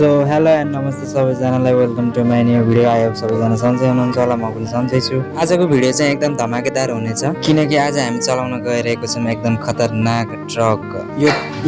So hello and नमस्ते सबैजनालाई welcome to my new video. I hope सबैजना सन्चै हुनुहुन्छ होला, म पनि सन्चै छु। आजको भिडियो चाहिँ एकदम धमाकेदार हुनेछ किनकि आज हामी चलाउन गइरहेको छौँ एकदम खतरनाक ट्रक।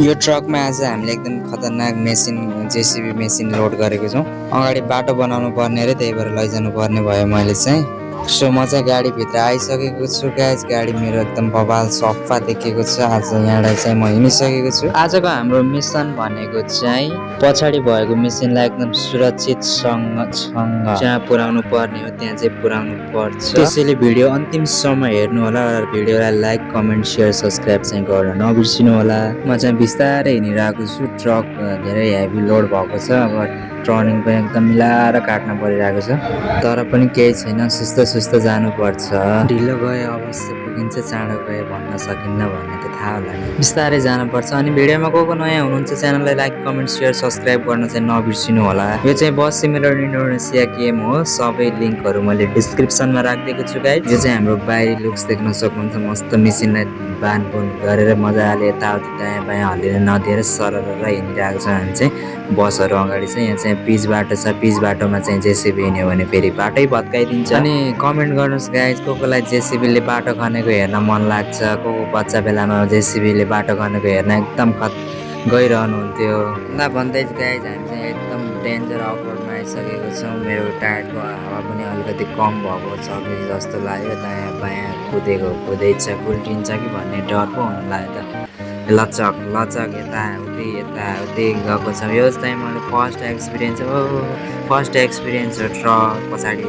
यो ट्रकमा आज हामीले एकदम खतरनाक मेसिन जेसिबी मेसिन लोड गरेको छौँ। अगाडि बाटो बनाउनु पर्ने अरे, त्यही भएर लैजानु पर्ने भयो मैले चाहिँ। सो म चाहिँ गाडीभित्र आइसकेको छु गाइज। गाडी मेरो एकदम बबाल सफा देखेको छ। आज यहाँबाट चाहिँ म हिँडिसकेको छु। आजको हाम्रो मिसन भनेको चाहिँ पछाडि भएको मेसिनलाई एकदम सुरक्षितसँग जहाँ पुर्याउनु पर्ने हो त्यहाँ चाहिँ पुर्याउनु पर्छ। त्यसैले भिडियो अन्तिमसम्म हेर्नु होला र भिडियोलाई लाइक कमेन्ट सेयर सब्सक्राइब चाहिँ गर्न नबिर्सिनु होला। म चाहिँ बिस्तारै हिँडिरहेको छु। ट्रक धेरै हेभी लोड भएको छ। अब टर्निङ पनि एकदम मिलाएर काट्न परिरहेको छ, तर पनि केही छैन, सुस्त जानुपर्छ। ढिलो गए अवश्य पुगिन्छ, चाँडो गए भन्न सकिन्न भन्ने त थाहा होला नि। बिस्तारै जानुपर्छ। अनि भिडियोमा को नयाँ हुनुहुन्छ च्यानललाई लाइक कमेन्ट सेयर सब्सक्राइब गर्न चाहिँ नबिर्सिनु होला। यो चाहिँ बस सिमुलेटर इन्डोनेसिया गेम हो। सबै लिङ्कहरू मैले डिस्क्रिप्सनमा राखिदिएको छु गाइज। यो चाहिँ हाम्रो बाहिरी लुक्स देख्न सक्नुहुन्छ। मस्त मेसिनलाई बानबुन गरेर मजाले यताउति दायाँ बायाँ हल्लिन नदिएर सरर हिँडिरहेको छ हामी चाहिँ। बसहरू अगाडि चाहिँ यहाँ चाहिँ पिच बाटो छ। पिच बाटोमा चाहिँ जेसिबी हिँड्यो भने फेरि बाटै भत्काइदिन्छ। अनि कमेन्ट गर्नुहोस् गाइज, कोलाई जेसिबीले बाटो खनेको हेर्न मन लाग्छ, को बच्चा बेलामा जेसिबीले बाटो खनेको हेर्न एकदम गइरहनुहुन्थ्यो। भन्दै गाइज हामी चाहिँ एकदम डेन्जर अफरोडमा आइसकेको छौँ। मेरो टायरको हावा पनि अलिकति कम भएको छ कि जस्तो लाग्यो। दायाँ बायाँ कुदैछ, उल्टिन्छ कि भन्ने डर पो हुन लाग्यो त। लचक यताउति गएको छ। यो चाहिँ मैले फर्स्ट एक्सपिरियन्स हो ट्रक पछाडि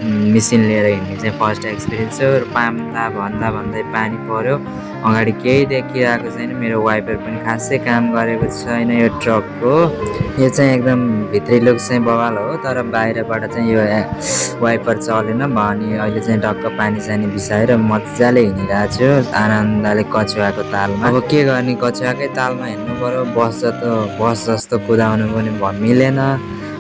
मेसिन लिएर हिँड्ने चाहिँ फर्स्ट एक्सपिरियन्स हो। भन्दै पानी पर्यो। अगाडि केही देखिरहेको छैन। मेरो वाइपर पनि खासै काम गरेको छैन यो ट्रकको। यो चाहिँ एकदम भित्री लुक चाहिँ बवाल हो, तर बाहिरबाट चाहिँ यो वाइपर चलेन भने अहिले चाहिँ डक्क पानी सानी बिसाएर मजाले हिँडिरहेको छु आनन्दले कछुवाको तालमा। अब के गर्ने, कछुवाकै तालमा हिँड्नु पर्यो। बस जस्तो कुदाउनु पनि मिलेन,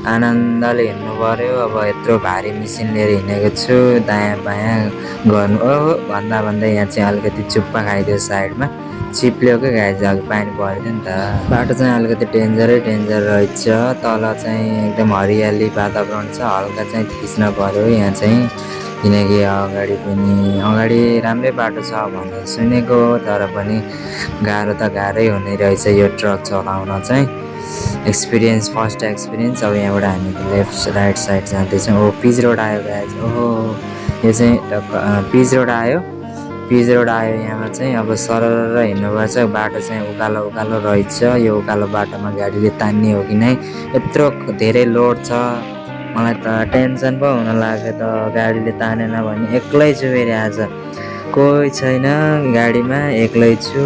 आनन्दले हिँड्नु पर्यो। अब यत्रो भारी मेसिन लिएर हिँडेको छु, दायाँ बायाँ गर्नु भन्दै यहाँ चाहिँ अलिकति चुप्पा खाइदियो, साइडमा चिप्ल्यो क्या गाइज। अघि पानी पर्थ्यो नि त। बाटो चाहिँ अलिकति डेन्जर रहेछ। तल चाहिँ एकदम हरियाली वातावरण छ, हल्का चाहिँ थिच्न पर्यो यहाँ चाहिँ किनकि अगाडि राम्रै बाटो छ भन्ने सुनेको, तर पनि गाह्रो त गाह्रै हुने रहेछ यो ट्रक चलाउन चाहिँ। First experience. अब यहाँबाट हामी लेफ्ट राइट साइड जाँदैछौँ। पिच रोड आयो गाइज। ओहो, यो चाहिँ पिच रोड आयो। यहाँमा चाहिँ अब सरर हिँड्नुपर्छ। बाटो चाहिँ उकालो रहेछ। यो उकालो बाटोमा गाडीले तान्ने हो कि नै, यत्रो धेरै लोड छ। मलाई त टेन्सन पो हुन लाग्यो त, गाडीले तानेन भने। एक्लै छु फेरि आज, कोही छैन गाडीमा, एक्लै छु।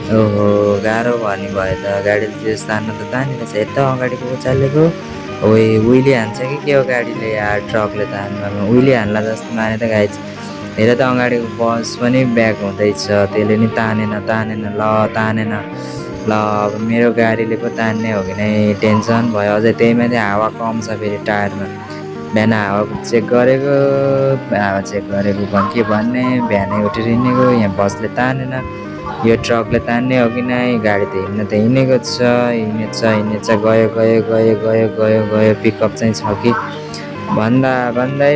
ओहो, गाह्रो भन्ने भयो त। गाडीले त्यस तान्न त तानिरहेछ। यता अगाडिको उचालेको उहिले हान्छ कि के हो गाडीले यार, ट्रकले तान्नमा उहिले हान्ला जस्तो माने त गाइज। हेर त अगाडिको बस पनि ब्याक हुँदैछ, त्यसले नि तानेन। ल अब मेरो गाडीले पो तान्ने हो कि नै, टेन्सन भयो। अझै त्यही माथि हावा कम छ फेरि टायरमा। बिहान हावा चेक गरेको के भन्ने, बिहानै उठेर हिँडेको। यहाँ बसले तानेन, यो ट्रकले तान्ने हो कि नै। गाडी त हिँडेको छ, हिँडेछ गयो। पिकअप चाहिँ छ कि भन्दै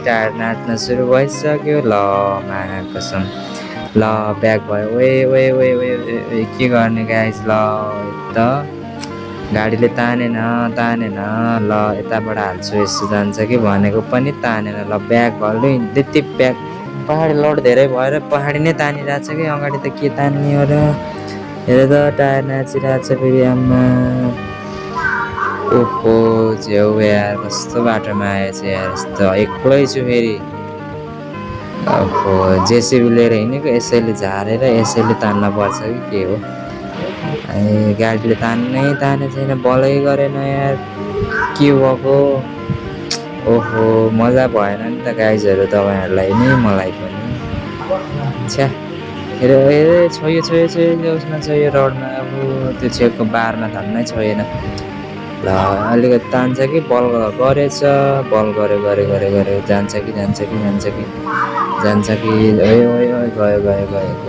टायर नाच्न सुरु भइसक्यो। ल माया कसम, ल ब्याक भयो। के गर्ने गाइज। ल त गाडीले तानेन। ल यताबाट हाल्छु, यसो जान्छ कि भनेको पनि तानेन। ल ब्याक भयो, त्यति ब्याक। पहाडी लोड धेरै भएर पहाडी नै तानिरहेछ कि अगाडि त के तान्ने हो र। हेर त टायर नाचिरहेछ फेरि आम्मा। ओहो झ्याउ यार, कस्तो बाटोमा आएछ यार। यस्तो एक्लै छु फेरि। ओहो, जेसिबी लिएर हिँडेको, यसैले झारेर यसैले तान्न पर्छ कि के हो। गाडीले ताने छैन, बलै गरेन यार, के भएको। ओहो, मजा भएन नि त गाइजहरू, तपाईँहरूलाई नि मलाई पनि। छ्या, हेर छोयो उसमा छ यो रोडमा। अब त्यो छेउको बारमा धन्नै छोएन। ल अलिकति तान्छ कि बल गरेछ, बल गरे जान्छ कि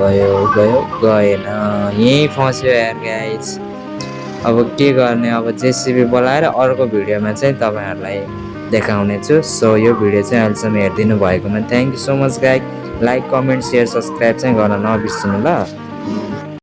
गयो गएन, यहीँ फस्यो यार गाइज। अब के गर्ने, अब जेसिबी बोलाएर अर्को भिडियोमा चाहिँ तपाईँहरूलाई देखाउने छु। सो यो भिडियो चाहिँ अहिलेसम्म हेरिदिनु भएकोमा thank you so much guys. Like comment share subscribe चाहिँ गर्न नबिर्सिनु ल।